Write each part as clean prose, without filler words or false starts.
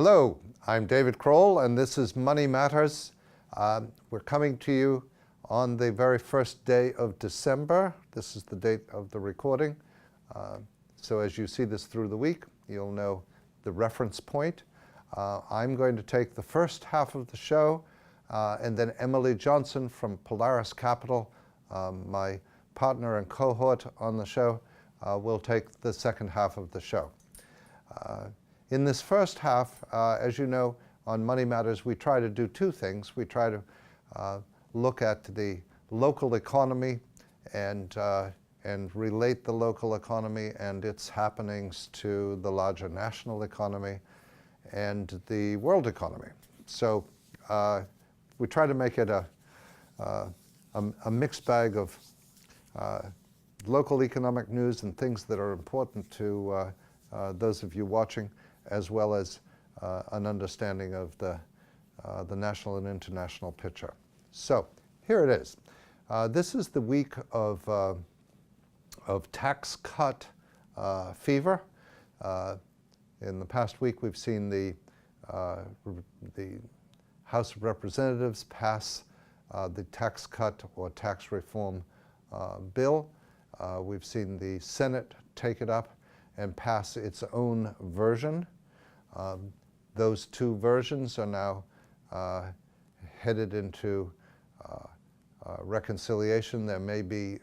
Hello, I'm DCrowell, and this is Money Matters. We're coming to you on the very first day of December. This is the date of the recording. So as you see this through the week, you'll know the reference point. I'm going to take the first half of the show, and then Emily Johnson from Polaris Capital, my partner and cohort on the show, will take the second half of the show. In this first half, as you know, on Money Matters, we try to do two things. We try to look at the local economy and relate the local economy and its happenings to the larger national economy and the world economy. So we try to make it a mixed bag of local economic news and things that are important to those of you watching, as well as an understanding of the national and international picture. So here it is. This is the week of tax cut fever. In the past week, we've seen the House of Representatives pass the tax cut or tax reform bill. We've seen the Senate take it up and pass its own version. Those two versions are now headed into reconciliation. There may be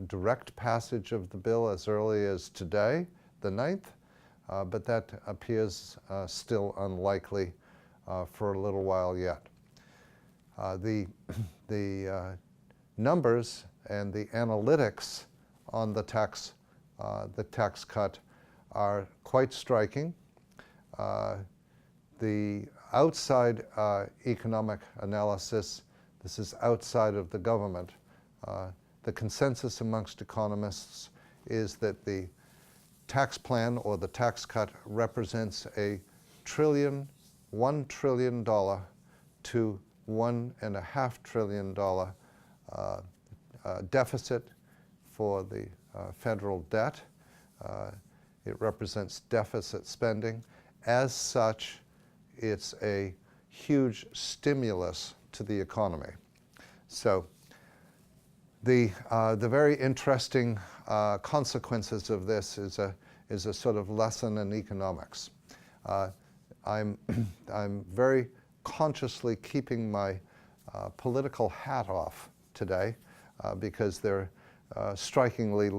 direct passage of the bill as early as today, the 9th, but that appears still unlikely for a little while yet. The numbers and the analytics on the tax cut are quite striking. The outside economic analysis, this is outside of the government, the consensus amongst economists is that the tax plan or the tax cut represents a $1 trillion to $1.5 trillion deficit for the federal debt. It represents deficit spending. As such, it's a huge stimulus to the economy. So the very interesting consequences of this is a sort of lesson in economics. I'm very consciously keeping my political hat off today because they're strikingly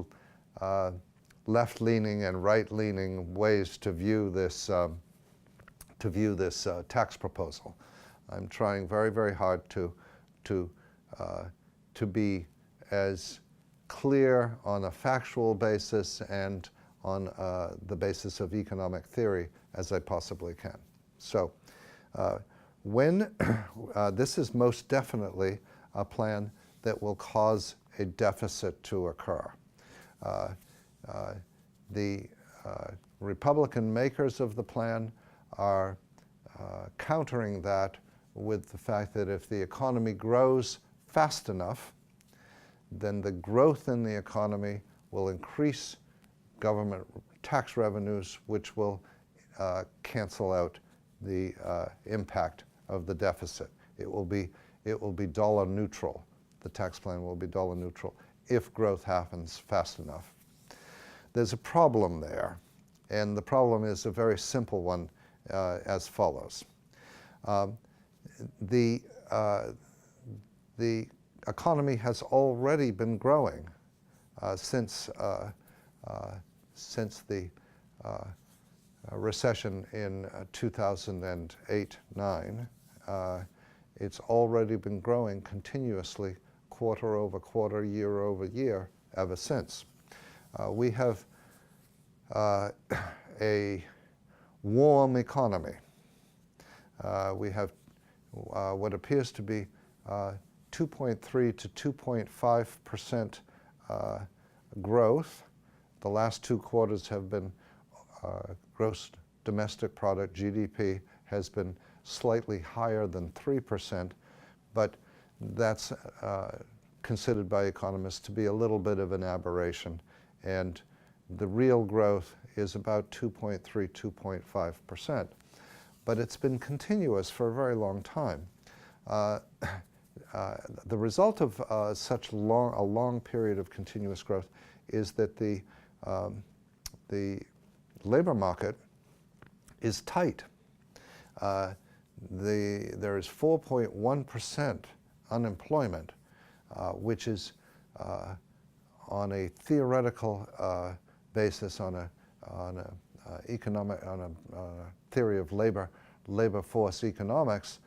left-leaning and right-leaning ways to view this tax proposal. I'm trying very, very hard to be as clear on a factual basis and on the basis of economic theory as I possibly can. So when this is most definitely a plan that will cause a deficit to occur. The Republican makers of the plan are countering that with the fact that if the economy grows fast enough, then the growth in the economy will increase government tax revenues, which will cancel out the impact of the deficit. It will be dollar neutral. The tax plan will be dollar neutral if growth happens fast enough. There's a problem there, and the problem is a very simple one as follows. The economy has already been growing since the recession in 2008-9. It's already been growing continuously, quarter over quarter, year over year, ever since. We have a warm economy. We have what appears to be 2.3 to 2.5% growth. The last 2 quarters have been gross domestic product, GDP, has been slightly higher than 3%, but that's considered by economists to be a little bit of an aberration. And the real growth is about 2.3, 2.5%. but it's been continuous for a very long time. The result of such a long period of continuous growth is that the labor market is tight. There is 4.1% unemployment, which is on a theoretical basis, on a theory of labor force economics,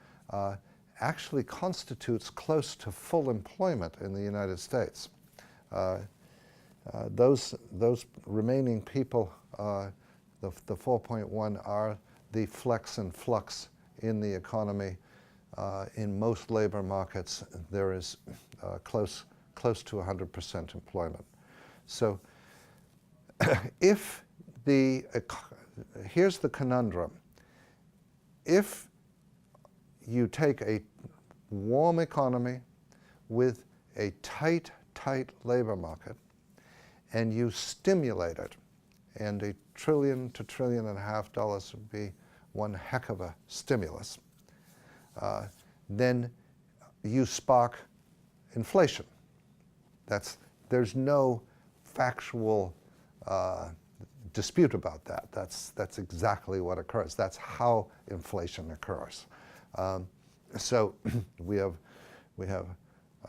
actually constitutes close to full employment in the United States. Those remaining people, the 4.1, are the flex and flux in the economy. In most labor markets, there is close to 100% employment. So here's the conundrum. If you take a warm economy with a tight labor market and you stimulate it, and $1 trillion to $1.5 trillion would be one heck of a stimulus, then you spark inflation. There's no factual dispute about that. That's exactly what occurs. That's how inflation occurs. So we have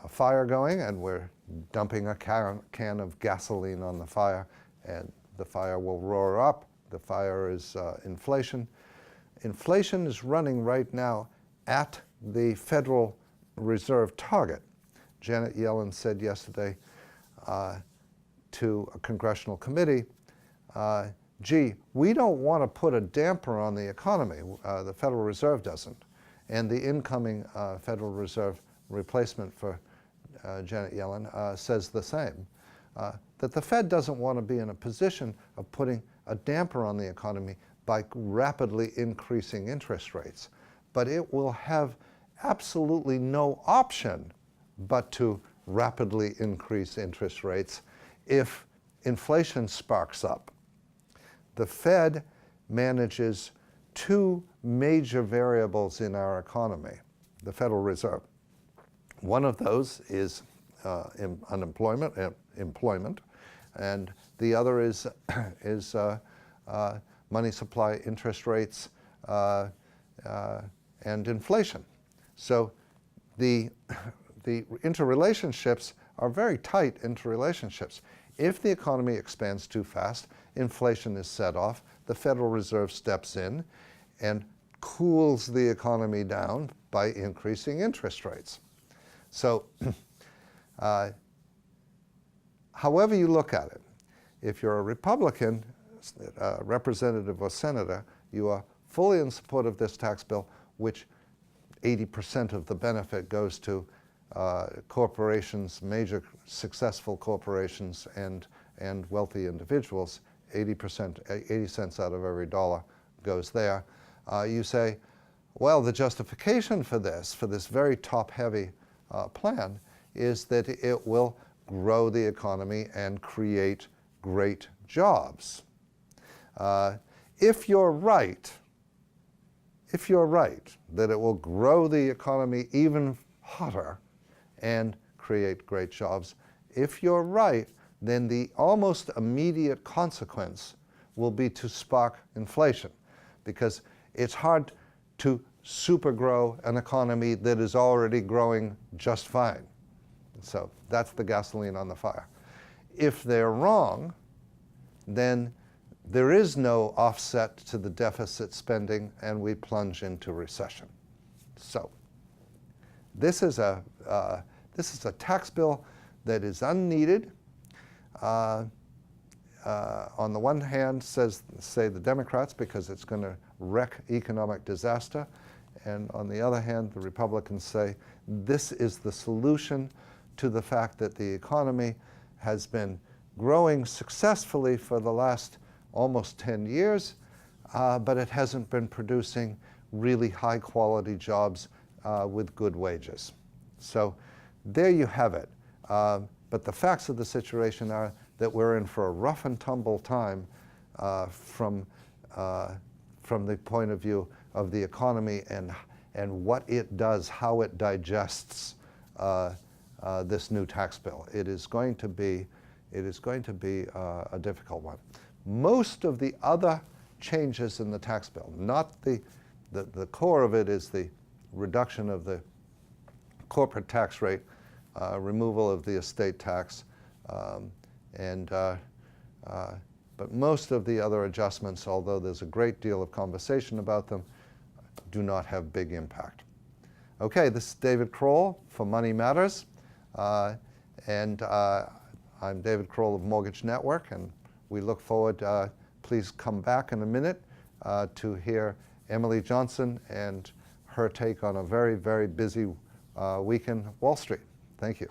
a fire going, and we're dumping a can of gasoline on the fire, and the fire will roar up. The fire is inflation. Inflation is running right now at the Federal Reserve target. Janet Yellen said yesterday to a congressional committee, gee, we don't want to put a damper on the economy. The Federal Reserve doesn't. And the incoming Federal Reserve replacement for Janet Yellen says the same, that the Fed doesn't want to be in a position of putting a damper on the economy by rapidly increasing interest rates. But it will have absolutely no option but to rapidly increase interest rates if inflation sparks up. The Fed manages two major variables in our economy, the Federal Reserve. One of those is employment, and the other is money supply, interest rates, and inflation. So the interrelationships are very tight interrelationships. If the economy expands too fast, inflation is set off, the Federal Reserve steps in and cools the economy down by increasing interest rates. So however you look at it, if you're a Republican representative or senator, you are fully in support of this tax bill, which 80% of the benefit goes to corporations, major successful corporations and wealthy individuals. 80 cents out of every dollar goes there. You say, well, the justification for this very top-heavy plan is that it will grow the economy and create great jobs. If you're right that it will grow the economy even hotter and create great jobs, if you're right, then the almost immediate consequence will be to spark inflation, because it's hard to supergrow an economy that is already growing just fine. So that's the gasoline on the fire. If they're wrong, then there is no offset to the deficit spending, and we plunge into recession. So this is a tax bill that is unneeded. On the one hand, say the Democrats, because it's going to wreak economic disaster, and on the other hand, the Republicans say this is the solution to the fact that the economy has been growing successfully for the last almost 10 years, but it hasn't been producing really high-quality jobs with good wages. So there you have it. But the facts of the situation are that we're in for a rough and tumble time from the point of view of the economy and what it does, how it digests this new tax bill. It is going to be a difficult one. Most of the other changes in the tax bill, not the core of it is the reduction of the corporate tax rate, removal of the estate tax, but most of the other adjustments, although there's a great deal of conversation about them, do not have big impact. Okay, this is David Crowell for Money Matters, and I'm David Crowell of Mortgage Network, and we look forward, please come back in a minute to hear Emily Johnson and her take on a very, very busy week in Wall Street. Thank you.